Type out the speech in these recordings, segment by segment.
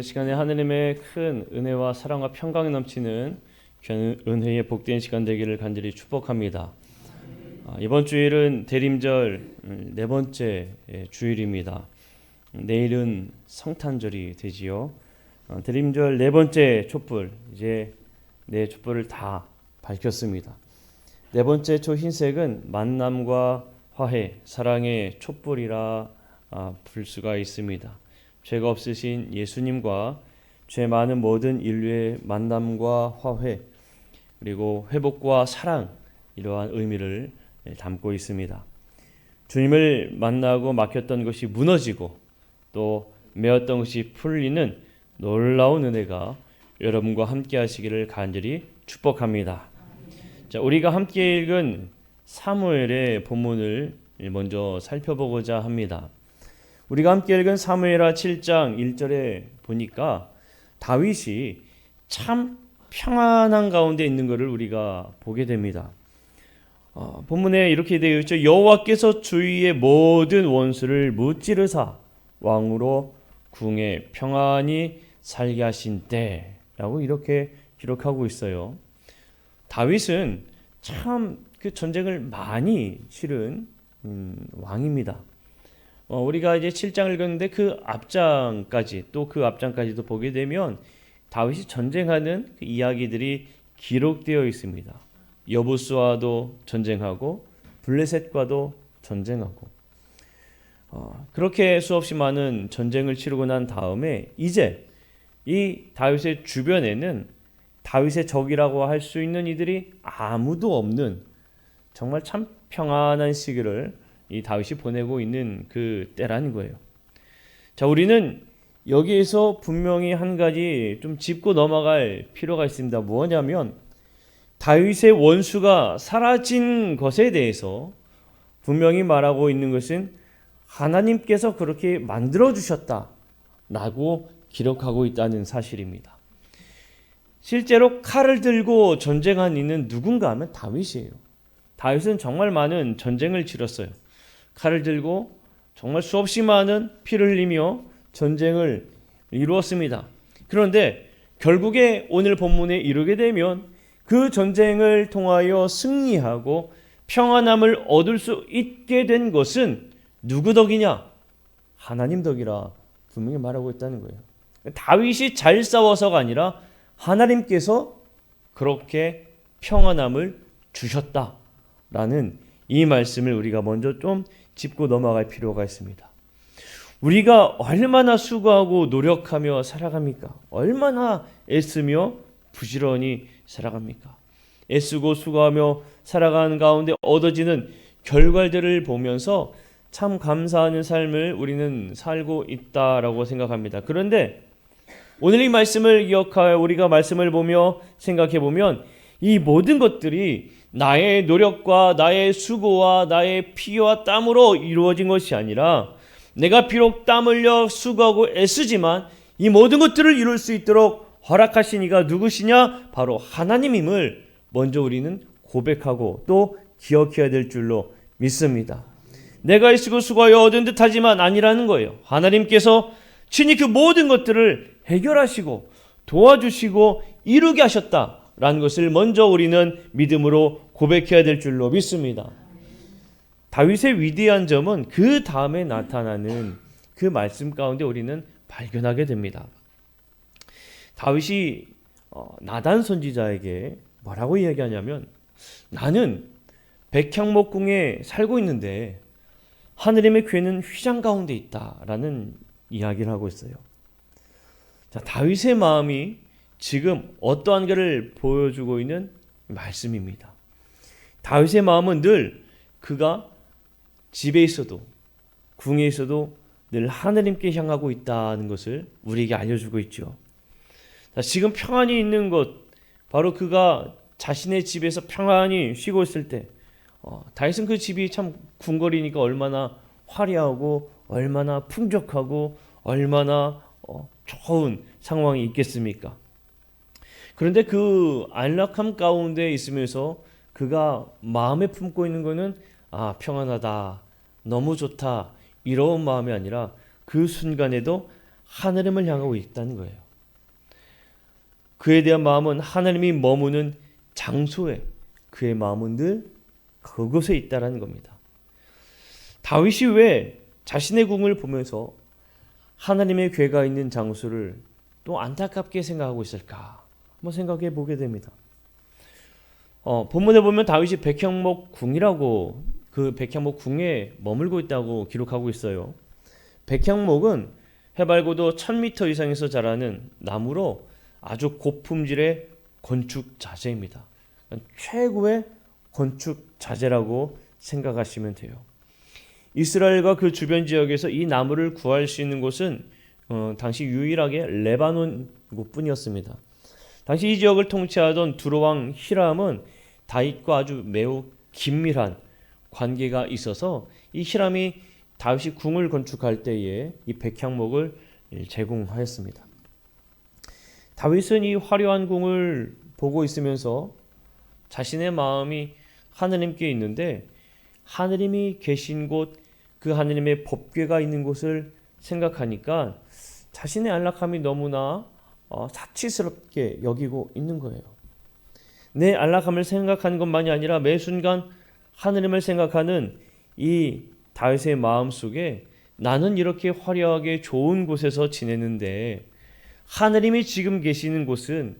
시간에 하느님의 큰 은혜와 사랑과 평강이 넘치는 귀한 은혜의 복된 시간 되기를 간절히 축복합니다. 이번 주일은 대림절 네 번째 주일입니다. 내일은 성탄절이 되지요. 대림절 네 번째 촛불, 이제 네 촛불을 다 밝혔습니다. 네 번째 초 흰색은 만남과 화해, 사랑의 촛불이라 부를 수가 있습니다. 죄가 없으신 예수님과 죄 많은 모든 인류의 만남과 화해, 그리고 회복과 사랑, 이러한 의미를 담고 있습니다. 주님을 만나고 막혔던 것이 무너지고 또 메었던 것이 풀리는 놀라운 은혜가 여러분과 함께 하시기를 간절히 축복합니다. 자, 우리가 함께 읽은 사무엘의 본문을 먼저 살펴보고자 합니다. 우리가 함께 읽은 사무엘하 7장 1절에 보니까 다윗이 참 평안한 가운데 있는 것을 우리가 보게 됩니다. 본문에 이렇게 되어 있죠. 여호와께서 주위의 모든 원수를 무찌르사 왕으로 궁에 평안히 살게 하신 때라고 이렇게 기록하고 있어요. 다윗은 참 그 전쟁을 많이 치른 왕입니다. 우리가 이제 7장을 읽었는데 그 앞장까지 또 그 앞장까지도 보게 되면 다윗이 전쟁하는 그 이야기들이 기록되어 있습니다. 여부스와도 전쟁하고 블레셋과도 전쟁하고 그렇게 수없이 많은 전쟁을 치르고 난 다음에 이제 이 다윗의 주변에는 다윗의 적이라고 할 수 있는 이들이 아무도 없는 정말 참 평안한 시기를 이 다윗이 보내고 있는 그 때라는 거예요. 자, 우리는 여기에서 분명히 한 가지 좀 짚고 넘어갈 필요가 있습니다. 뭐냐면 다윗의 원수가 사라진 것에 대해서 분명히 말하고 있는 것은 하나님께서 그렇게 만들어 주셨다라고 기록하고 있다는 사실입니다. 실제로 칼을 들고 전쟁한 이는 누군가 하면 다윗이에요. 다윗은 정말 많은 전쟁을 치렀어요. 칼을 들고 정말 수없이 많은 피를 흘리며 전쟁을 이루었습니다. 그런데 결국에 오늘 본문에 이르게 되면 그 전쟁을 통하여 승리하고 평안함을 얻을 수 있게 된 것은 누구 덕이냐? 하나님 덕이라 분명히 말하고 있다는 거예요. 다윗이 잘 싸워서가 아니라 하나님께서 그렇게 평안함을 주셨다라는 이 말씀을 우리가 먼저 좀 짚고 넘어갈 필요가 있습니다. 우리가 얼마나 수고하고 노력하며 살아갑니까? 얼마나 애쓰며 부지런히 살아갑니까? 애쓰고 수고하며 살아가는 가운데 얻어지는 결과들을 보면서 참 감사하는 삶을 우리는 살고 있다라고 생각합니다. 그런데 오늘 이 말씀을 기억하여 우리가 말씀을 보며 생각해 보면 이 모든 것들이 나의 노력과 나의 수고와 나의 피와 땀으로 이루어진 것이 아니라 내가 비록 땀 흘려 수고하고 애쓰지만 이 모든 것들을 이룰 수 있도록 허락하신 이가 누구시냐? 바로 하나님임을 먼저 우리는 고백하고 또 기억해야 될 줄로 믿습니다. 내가 애쓰고 수고하여 얻은 듯하지만 아니라는 거예요. 하나님께서 친히 그 모든 것들을 해결하시고 도와주시고 이루게 하셨다라는 것을 먼저 우리는 믿음으로 고백해야 될 줄로 믿습니다. 다윗의 위대한 점은 그 다음에 나타나는 그 말씀 가운데 우리는 발견하게 됩니다. 다윗이 나단 선지자에게 뭐라고 이야기하냐면 나는 백향목궁에 살고 있는데 하느님의 궤는 휘장 가운데 있다라는 이야기를 하고 있어요. 자, 다윗의 마음이 지금 어떠한 것을 보여주고 있는 말씀입니다. 다윗의 마음은 늘 그가 집에 있어도 궁에 있어도 늘 하느님께 향하고 있다는 것을 우리에게 알려주고 있죠. 자, 지금 평안히 있는 것, 바로 그가 자신의 집에서 평안히 쉬고 있을 때 다윗은 그 집이 참 궁궐이니까 얼마나 화려하고 얼마나 풍족하고 얼마나 좋은 상황이 있겠습니까? 그런데 그 안락함 가운데 있으면서 그가 마음에 품고 있는 것은 평안하다, 너무 좋다 이런 마음이 아니라 그 순간에도 하나님을 향하고 있다는 거예요. 그에 대한 마음은 하나님이 머무는 장소에 그의 마음은 늘 그곳에 있다라는 겁니다. 다윗이 왜 자신의 궁을 보면서 하나님의 궤가 있는 장소를 또 안타깝게 생각하고 있을까? 한번 생각해 보게 됩니다. 본문에 보면 다윗이 백향목 궁이라고 그 백향목 궁에 머물고 있다고 기록하고 있어요. 백향목은 해발고도 1000m 이상에서 자라는 나무로 아주 고품질의 건축 자재입니다. 최고의 건축 자재라고 생각하시면 돼요. 이스라엘과 그 주변 지역에서 이 나무를 구할 수 있는 곳은 당시 유일하게 레바논 곳뿐이었습니다. 당시 이 지역을 통치하던 두로왕 히람은 다윗과 아주 매우 긴밀한 관계가 있어서 이 히람이 다윗이 궁을 건축할 때에 이 백향목을 제공하였습니다. 다윗은 이 화려한 궁을 보고 있으면서 자신의 마음이 하느님께 있는데 하느님이 계신 곳, 그 하느님의 법궤가 있는 곳을 생각하니까 자신의 안락함이 너무나 사치스럽게 여기고 있는 거예요. 내 안락함을 생각하는 것만이 아니라 매 순간 하느님을 생각하는 이 다윗의 마음 속에 나는 이렇게 화려하게 좋은 곳에서 지내는데 하느님이 지금 계시는 곳은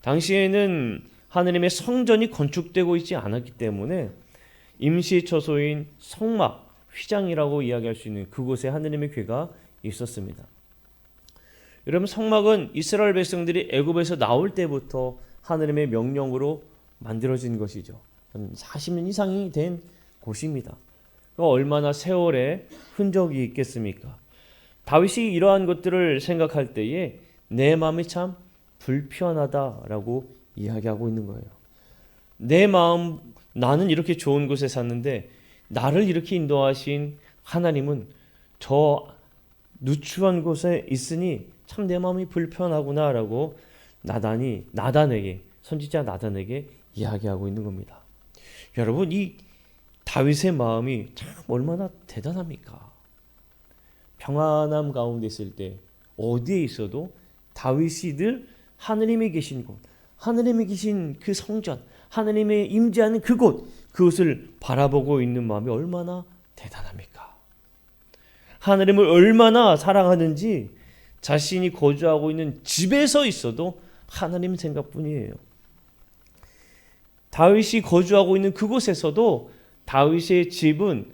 당시에는 하느님의 성전이 건축되고 있지 않았기 때문에 임시 처소인 성막, 휘장이라고 이야기할 수 있는 그곳에 하느님의 궤가 있었습니다. 여러분, 성막은 이스라엘 백성들이 애굽에서 나올 때부터 하느님의 명령으로 만들어진 것이죠. 40년 이상이 된 곳입니다. 얼마나 세월의 흔적이 있겠습니까? 다윗이 이러한 것들을 생각할 때에 내 마음이 참 불편하다라고 이야기하고 있는 거예요. 내 마음, 나는 이렇게 좋은 곳에 샀는데 나를 이렇게 인도하신 하나님은 저 누추한 곳에 있으니 참 내 마음이 불편하구나라고 나단에게, 선지자 나단에게 이야기하고 있는 겁니다. 여러분, 이 다윗의 마음이 참 얼마나 대단합니까? 평안함 가운데 있을 때 어디에 있어도 다윗이 늘 하느님이 계신 곳, 하느님이 계신 그 성전, 하느님의 임재하는 그곳을 바라보고 있는 마음이 얼마나 대단합니까? 하느님을 얼마나 사랑하는지 자신이 거주하고 있는 집에서 있어도 하나님 생각뿐이에요. 다윗이 거주하고 있는 그곳에서도 다윗의 집은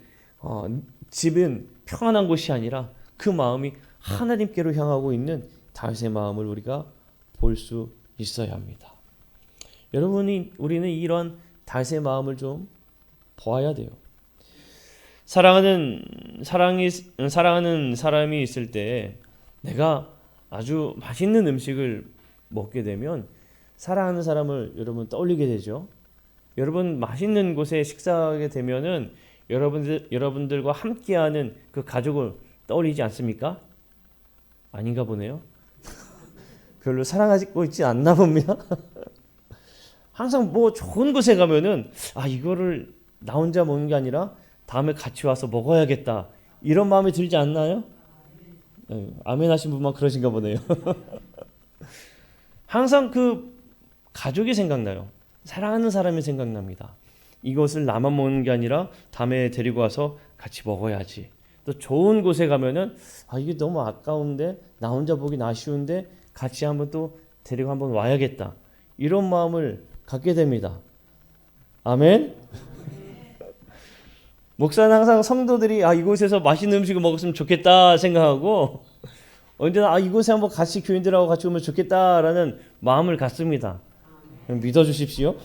평안한 곳이 아니라 그 마음이 하나님께로 향하고 있는 다윗의 마음을 우리가 볼 수 있어야 합니다. 우리는 이런 다윗의 마음을 좀 보아야 돼요. 사랑하는 사람이 있을 때 내가 아주 맛있는 음식을 먹게 되면 사랑하는 사람을 여러분 떠올리게 되죠. 여러분 맛있는 곳에 식사하게 되면은 여러분들과 함께하는 그 가족을 떠올리지 않습니까? 아닌가 보네요. 별로 사랑하고 있지 않나 봅니다. 항상 뭐 좋은 곳에 가면은 이거를 나 혼자 먹는 게 아니라 다음에 같이 와서 먹어야겠다 이런 마음이 들지 않나요? 아멘 하신 분만 그러신가 보네요. 항상 그 가족이 생각나요. 사랑하는 사람이 생각납니다. 이것을 나만 먹는 게 아니라 다음에 데리고 와서 같이 먹어야지. 또 좋은 곳에 가면은 이게 너무 아까운데 나 혼자 보긴 아쉬운데 같이 한번 또 데리고 한번 와야겠다. 이런 마음을 갖게 됩니다. 아멘. 목사는 항상 성도들이 이곳에서 맛있는 음식을 먹었으면 좋겠다 생각하고 언제나 이곳에 한번 같이 교인들하고 같이 오면 좋겠다라는 마음을 갖습니다. 믿어주십시오.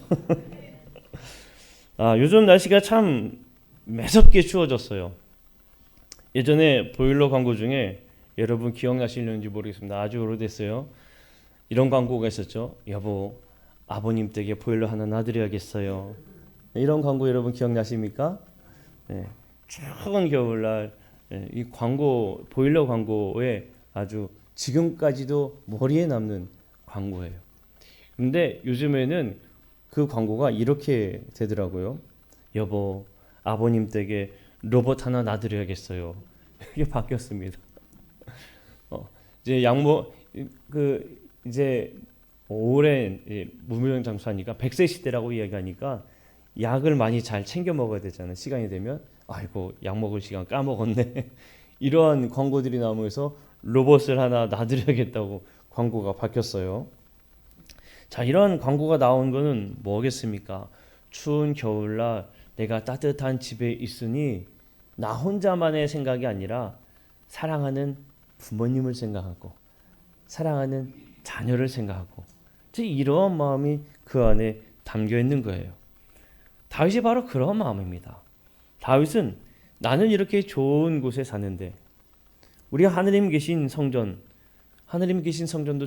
요즘 날씨가 참 매섭게 추워졌어요. 예전에 보일러 광고 중에 여러분 기억나시는지 모르겠습니다. 아주 오래됐어요. 이런 광고가 있었죠. 여보, 아버님 댁에 보일러 하나 놔드려야겠어요. 이런 광고 여러분 기억나십니까? 추운 겨울날 이 광고, 보일러 광고에 아주 지금까지도 머리에 남는 광고예요. 근데 요즘에는 그 광고가 이렇게 되더라고요. 여보, 아버님 댁에 로봇 하나 놔드려야겠어요. 이게 바뀌었습니다. 이제 이제 오랜 무병 장수하니까 100세 시대라고 이야기하니까 약을 많이 잘 챙겨 먹어야 되잖아요. 시간이 되면 아이고 약 먹을 시간 까먹었네. 이러한 광고들이 나오면서 로봇을 하나 놔드려야겠다고 광고가 바뀌었어요. 자, 이런 광고가 나온 거는 뭐겠습니까? 추운 겨울날 내가 따뜻한 집에 있으니 나 혼자만의 생각이 아니라 사랑하는 부모님을 생각하고 사랑하는 자녀를 생각하고 이런 마음이 그 안에 담겨 있는 거예요. 다윗이 바로 그런 마음입니다. 다윗은 나는 이렇게 좋은 곳에 사는데 우리가 하느님 계신 성전도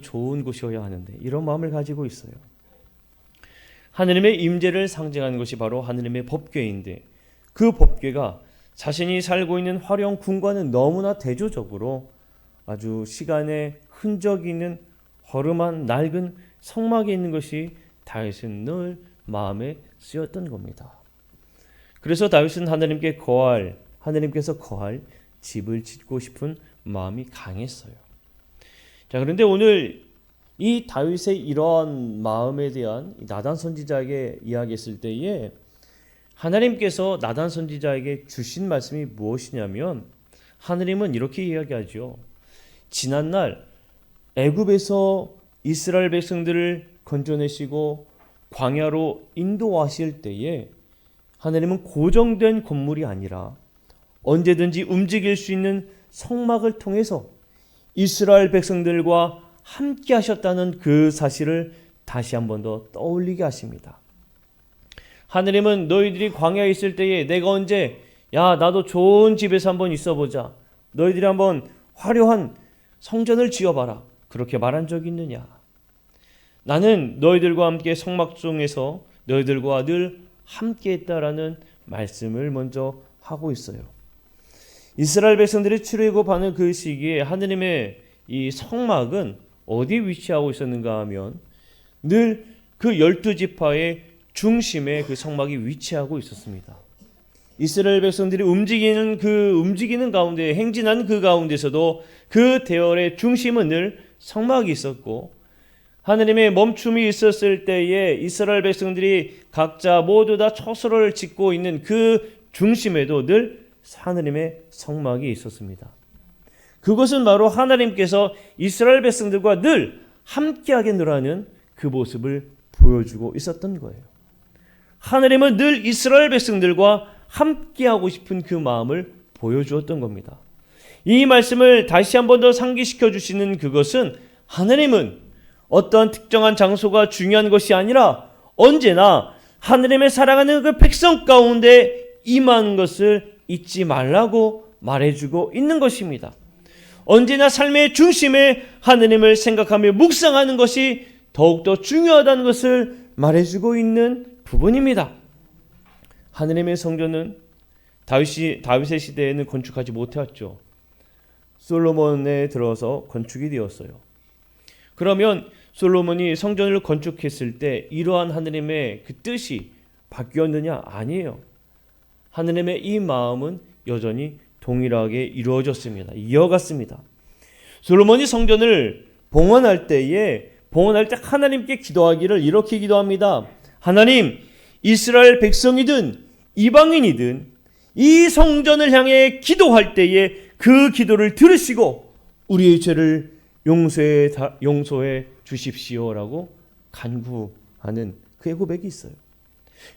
좋은 곳이어야 하는데 이런 마음을 가지고 있어요. 하느님의 임재를 상징하는 것이 바로 하느님의 법궤인데 그 법궤가 자신이 살고 있는 화려한 궁과는 너무나 대조적으로 아주 시간의 흔적이 있는 허름한 낡은 성막에 있는 것이 다윗은 늘 마음에 쓰였던 겁니다. 그래서 다윗은 하느님께서 거할 집을 짓고 싶은 마음이 강했어요. 자, 그런데 오늘 이 다윗의 이런 마음에 대한 나단 선지자에게 이야기했을 때에 하나님께서 나단 선지자에게 주신 말씀이 무엇이냐면 하느님은 이렇게 이야기하죠. 지난날 애굽에서 이스라엘 백성들을 건져내시고 광야로 인도하실 때에 하나님은 고정된 건물이 아니라 언제든지 움직일 수 있는 성막을 통해서 이스라엘 백성들과 함께 하셨다는 그 사실을 다시 한 번 더 떠올리게 하십니다. 하느님은 너희들이 광야에 있을 때에 내가 언제 나도 좋은 집에서 한번 있어보자. 너희들이 한번 화려한 성전을 지어봐라. 그렇게 말한 적이 있느냐? 나는 너희들과 함께 성막중에서 너희들과 늘 함께 했다라는 말씀을 먼저 하고 있어요. 이스라엘 백성들이 출애굽하는 그 시기에 하느님의 이 성막은 어디에 위치하고 있었는가 하면 늘 그 12지파의 중심에 그 성막이 위치하고 있었습니다. 이스라엘 백성들이 움직이는 가운데 행진한 그 가운데서도 그 대열의 중심은 늘 성막이 있었고 하느님의 멈춤이 있었을 때에 이스라엘 백성들이 각자 모두 다 처소를 짓고 있는 그 중심에도 늘 하느님의 성막이 있었습니다. 그것은 바로 하나님께서 이스라엘 백성들과 늘 함께하게 하는 그 모습을 보여주고 있었던 거예요. 하나님은 늘 이스라엘 백성들과 함께하고 싶은 그 마음을 보여주었던 겁니다. 이 말씀을 다시 한 번 더 상기시켜 주시는 그것은 하나님은 어떠한 특정한 장소가 중요한 것이 아니라 언제나 하나님의 사랑하는 그 백성 가운데 임하는 것을 잊지 말라고 말해주고 있는 것입니다. 언제나 삶의 중심에 하나님을 생각하며 묵상하는 것이 더욱더 중요하다는 것을 말해주고 있는 부분입니다. 하나님의 성전은 다윗의 시대에는 건축하지 못했죠. 솔로몬에 들어서 건축이 되었어요. 그러면 솔로몬이 성전을 건축했을 때 이러한 하나님의 그 뜻이 바뀌었느냐? 아니에요. 하나님의 이 마음은 여전히 동일하게 이루어졌습니다. 이어갔습니다. 솔로몬이 성전을 봉헌할 때 하나님께 기도하기를 이렇게 기도합니다. 하나님, 이스라엘 백성이든 이방인이든 이 성전을 향해 기도할 때에 그 기도를 들으시고 우리의 죄를 용서해 주십시오라고 간구하는 그의 고백이 있어요.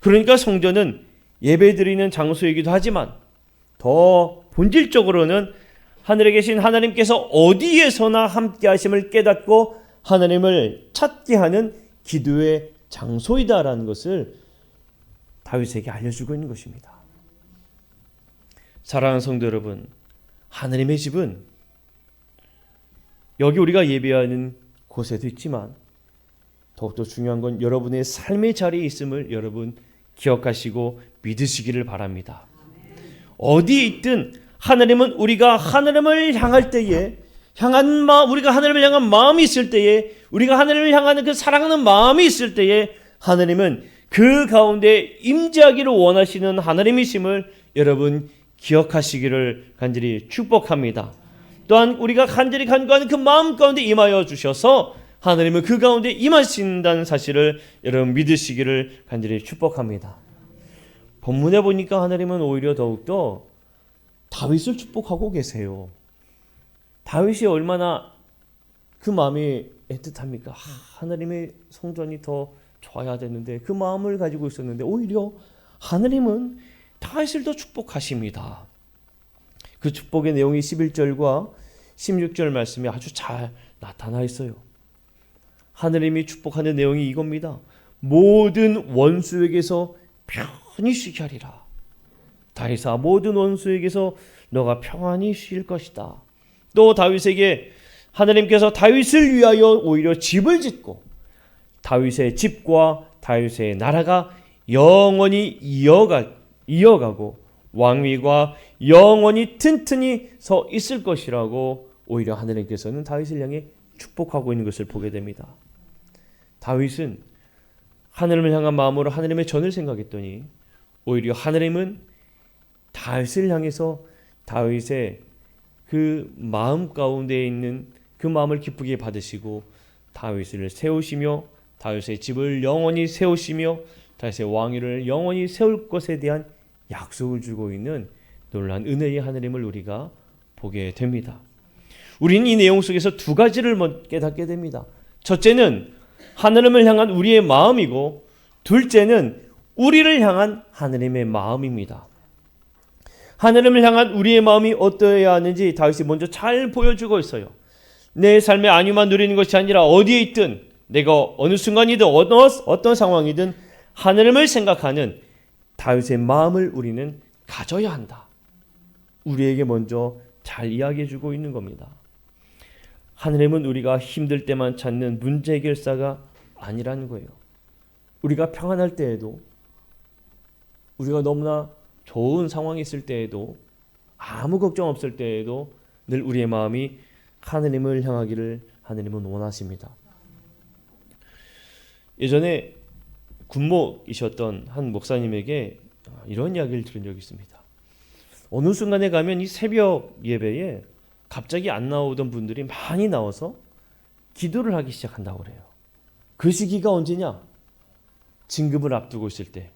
그러니까 성전은 예배드리는 장소이기도 하지만 더 본질적으로는 하늘에 계신 하나님께서 어디에서나 함께 하심을 깨닫고 하나님을 찾게 하는 기도의 장소이다라는 것을 다윗에게 알려주고 있는 것입니다. 사랑하는 성도 여러분, 하나님의 집은 여기 우리가 예배하는 곳에도 있지만 더욱더 중요한 건 여러분의 삶의 자리에 있음을 여러분 기억하시고 믿으시기를 바랍니다. 어디에 있든 하나님은 우리가 하나님을 향할 때에 우리가 하나님을 향한 마음이 있을 때에 우리가 하나님을 향하는 그 사랑하는 마음이 있을 때에 하나님은 그 가운데 임재하기를 원하시는 하나님이심을 여러분 기억하시기를 간절히 축복합니다. 또한 우리가 간절히 간구하는 그 마음 가운데 임하여 주셔서 하나님은 그 가운데 임하신다는 사실을 여러분 믿으시기를 간절히 축복합니다. 본문에 보니까 하나님은 오히려 더욱더 다윗을 축복하고 계세요. 다윗이 얼마나 그 마음이 애틋합니까? 하나님의 성전이 더 좋아야 되는데 그 마음을 가지고 있었는데 오히려 하나님은 다윗을 더 축복하십니다. 그 축복의 내용이 11절과 16절 말씀에 아주 잘 나타나 있어요. 하나님이 축복하는 내용이 이겁니다. 모든 원수에게서 편히 쉬게 하리라. 다윗아, 모든 원수에게서 너가 평안히 쉴 것이다. 또 다윗에게 하나님께서 다윗을 위하여 오히려 집을 짓고 다윗의 집과 다윗의 나라가 영원히 이어가고 왕위가 영원히 튼튼히 서 있을 것이라고 오히려 하나님께서는 다윗을 향해 축복하고 있는 것을 보게 됩니다. 다윗은 하나님을 향한 마음으로 하나님의 전을 생각했더니 오히려 하나님은 다윗을 향해서 다윗의 그 마음 가운데 있는 그 마음을 기쁘게 받으시고 다윗을 세우시며 다윗의 집을 영원히 세우시며 다윗의 왕위를 영원히 세울 것에 대한 약속을 주고 있는 놀라운 은혜의 하나님을 우리가 보게 됩니다. 우리는 이 내용 속에서 두 가지를 깨닫게 됩니다. 첫째는 하나님을 향한 우리의 마음이고 둘째는 우리를 향한 하나님의 마음입니다. 하나님을 향한 우리의 마음이 어떠해야 하는지 다윗이 먼저 잘 보여주고 있어요. 내 삶의 안위만 누리는 것이 아니라 어디에 있든 내가 어느 순간이든 어떤 상황이든 하나님을 생각하는 다윗의 마음을 우리는 가져야 한다. 우리에게 먼저 잘 이야기해 주고 있는 겁니다. 하나님은 우리가 힘들 때만 찾는 문제 해결사가 아니라는 거예요. 우리가 평안할 때에도 우리가 너무나 좋은 상황이 있을 때에도 아무 걱정 없을 때에도 늘 우리의 마음이 하나님을 향하기를 하나님은 원하십니다. 예전에 군목이셨던 한 목사님에게 이런 이야기를 들은 적이 있습니다. 어느 순간에 가면 이 새벽 예배에 갑자기 안 나오던 분들이 많이 나와서 기도를 하기 시작한다고 그래요. 그 시기가 언제냐? 진급을 앞두고 있을 때.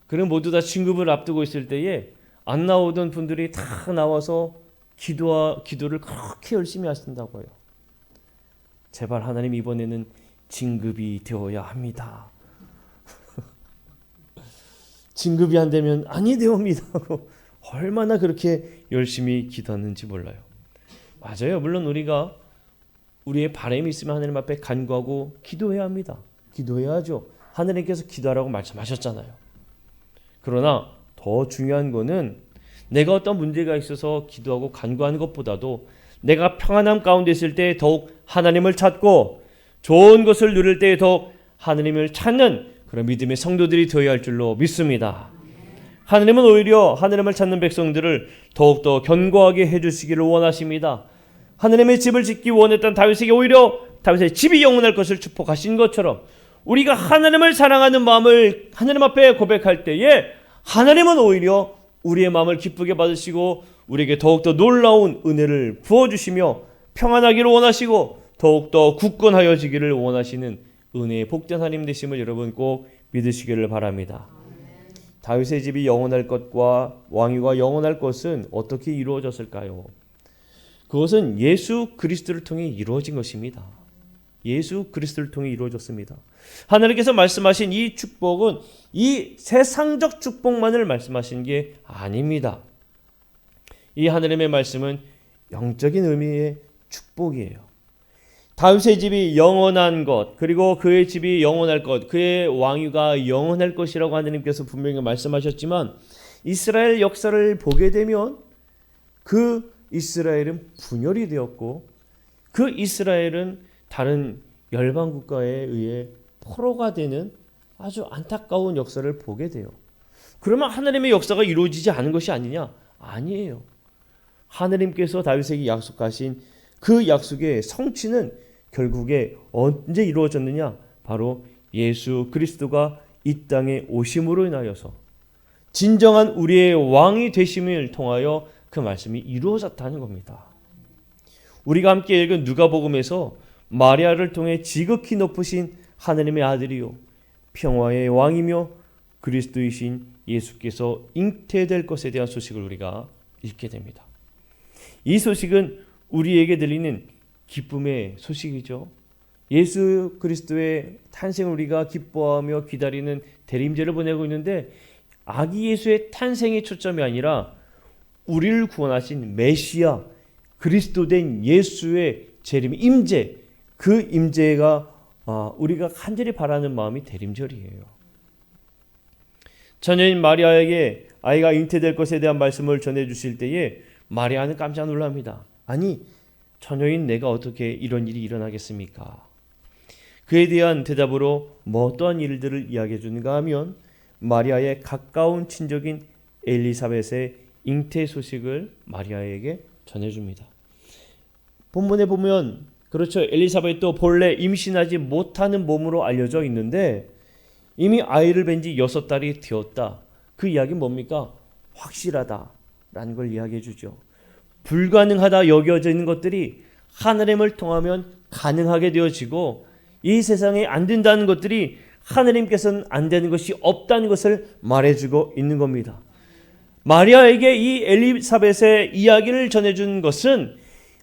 그럼 모두 다 진급을 앞두고 있을 때에 안 나오던 분들이 다 나와서 기도를 그렇게 열심히 하신다고 해요. 제발 하나님 이번에는 진급이 되어야 합니다. 진급이 안 되면 아니 되옵니다. 얼마나 그렇게 열심히 기도하는지 몰라요. 맞아요. 물론 우리가 우리의 바람이 있으면 하나님 앞에 간구하고 기도해야 합니다. 기도해야죠. 하나님께서 기도하라고 말씀하셨잖아요. 그러나 더 중요한 거는 내가 어떤 문제가 있어서 기도하고 간구하는 것보다도 내가 평안함 가운데 있을 때 더욱 하나님을 찾고 좋은 것을 누릴 때 더욱 하나님을 찾는 그런 믿음의 성도들이 되어야 할 줄로 믿습니다. 하나님은 오히려 하나님을 찾는 백성들을 더욱더 견고하게 해주시기를 원하십니다. 하나님의 집을 짓기 원했던 다윗에게 오히려 다윗의 집이 영원할 것을 축복하신 것처럼 우리가 하나님을 사랑하는 마음을 하나님 앞에 고백할 때에 하나님은 오히려 우리의 마음을 기쁘게 받으시고 우리에게 더욱더 놀라운 은혜를 부어주시며 평안하기를 원하시고 더욱더 굳건하여지기를 원하시는 은혜의 복된 하나님 되심을 여러분 꼭 믿으시기를 바랍니다. 다윗의 집이 영원할 것과 왕위가 영원할 것은 어떻게 이루어졌을까요? 그것은 예수 그리스도를 통해 이루어진 것입니다. 예수 그리스도를 통해 이루어졌습니다. 하나님께서 말씀하신 이 축복은 이 세상적 축복만을 말씀하신 게 아닙니다. 이 하나님의 말씀은 영적인 의미의 축복이에요. 다윗의 집이 영원한 것, 그리고 그의 집이 영원할 것, 그의 왕위가 영원할 것이라고 하나님께서 분명히 말씀하셨지만 이스라엘 역사를 보게 되면 그 이스라엘은 분열이 되었고 그 이스라엘은 다른 열방 국가에 의해 포로가 되는 아주 안타까운 역사를 보게 돼요. 그러면 하나님의 역사가 이루어지지 않은 것이 아니냐? 아니에요. 하나님께서 다윗에게 약속하신 그 약속의 성취는 결국에 언제 이루어졌느냐? 바로 예수 그리스도가 이 땅에 오심으로 인하여서 진정한 우리의 왕이 되심을 통하여 그 말씀이 이루어졌다는 겁니다. 우리가 함께 읽은 누가복음에서 마리아를 통해 지극히 높으신 하느님의 아들이요 평화의 왕이며 그리스도이신 예수께서 잉태될 것에 대한 소식을 우리가 읽게 됩니다. 이 소식은 우리에게 들리는 기쁨의 소식이죠. 예수 그리스도의 탄생을 우리가 기뻐하며 기다리는 대림절을 보내고 있는데, 아기 예수의 탄생의 초점이 아니라 우리를 구원하신 메시아 그리스도된 예수의 재림 임재, 그 임재가 우리가 간절히 바라는 마음이 대림절이에요. 처녀인 마리아에게 아이가 잉태될 것에 대한 말씀을 전해주실 때에 마리아는 깜짝 놀랍니다. 아니, 처녀인 내가 어떻게 이런 일이 일어나겠습니까? 그에 대한 대답으로 어떠한 일들을 이야기해 주는가 하면 마리아의 가까운 친족인 엘리사벳의 잉태 소식을 마리아에게 전해줍니다. 본문에 보면 그렇죠, 엘리사벳도 본래 임신하지 못하는 몸으로 알려져 있는데 이미 아이를 뵌 지 6달이 되었다. 그 이야기는 뭡니까? 확실하다라는 걸 이야기해 주죠. 불가능하다 여겨지는 것들이 하느님을 통하면 가능하게 되어지고, 이 세상에 안 된다는 것들이 하느님께서는 안 되는 것이 없다는 것을 말해주고 있는 겁니다. 마리아에게 이 엘리사벳의 이야기를 전해준 것은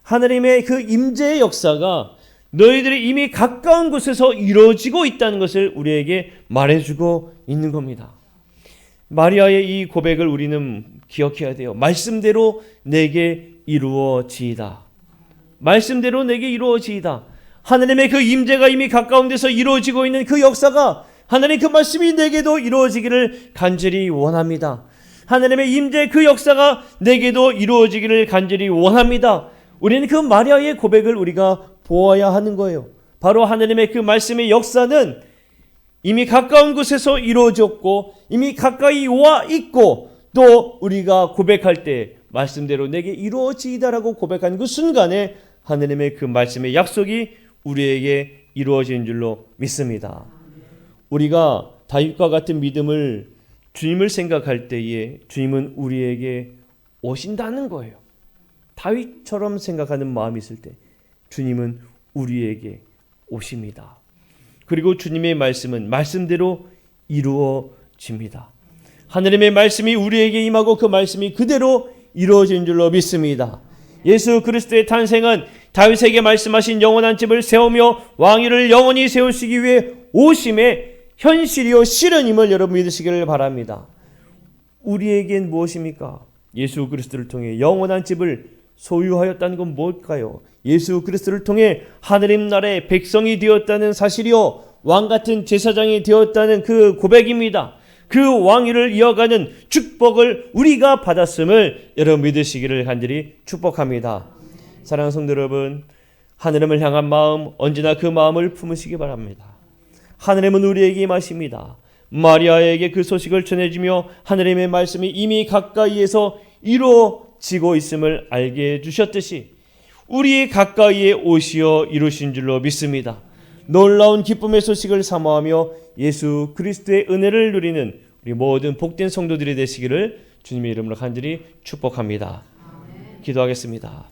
하느님의 그 임재의 역사가 너희들이 이미 가까운 곳에서 이루어지고 있다는 것을 우리에게 말해주고 있는 겁니다. 마리아의 이 고백을 우리는 기억해야 돼요. 말씀대로 내게 이루어지이다. 말씀대로 내게 이루어지이다. 하느님의 그 임재가 이미 가까운 데서 이루어지고 있는 그 역사가, 하느님 그 말씀이 내게도 이루어지기를 간절히 원합니다. 하느님의 임재 그 역사가 내게도 이루어지기를 간절히 원합니다. 우리는 그 마리아의 고백을 우리가 보아야 하는 거예요. 바로 하느님의 그 말씀의 역사는 이미 가까운 곳에서 이루어졌고 이미 가까이 와 있고, 또 우리가 고백할 때 말씀대로 내게 이루어지이다라고 고백한 그 순간에 하느님의 그 말씀의 약속이 우리에게 이루어진 줄로 믿습니다. 우리가 다윗과 같은 믿음을, 주님을 생각할 때에 주님은 우리에게 오신다는 거예요. 다윗처럼 생각하는 마음이 있을 때 주님은 우리에게 오십니다. 그리고 주님의 말씀은 말씀대로 이루어집니다. 하느님의 말씀이 우리에게 임하고 그 말씀이 그대로 이루어진 줄로 믿습니다. 예수 그리스도의 탄생은 다윗에게 말씀하신 영원한 집을 세우며 왕위를 영원히 세우시기 위해 오심의 현실이요 실현임을 여러분 믿으시기를 바랍니다. 우리에겐 무엇입니까? 예수 그리스도를 통해 영원한 집을 소유하였다는 건 뭘까요? 예수 그리스도를 통해 하느님 나라의 백성이 되었다는 사실이요 왕같은 제사장이 되었다는 그 고백입니다. 그 왕위를 이어가는 축복을 우리가 받았음을 여러분 믿으시기를 간절히 축복합니다. 사랑하는 성도 여러분, 하느님을 향한 마음, 언제나 그 마음을 품으시기 바랍니다. 하느님은 우리에게 임하십니다. 마리아에게 그 소식을 전해주며 하느님의 말씀이 이미 가까이에서 이루어지고 있음을 알게 해주셨듯이 우리 가까이에 오시어 이루신 줄로 믿습니다. 놀라운 기쁨의 소식을 사모하며 예수 그리스도의 은혜를 누리는 우리 모든 복된 성도들이 되시기를 주님의 이름으로 간절히 축복합니다. 기도하겠습니다.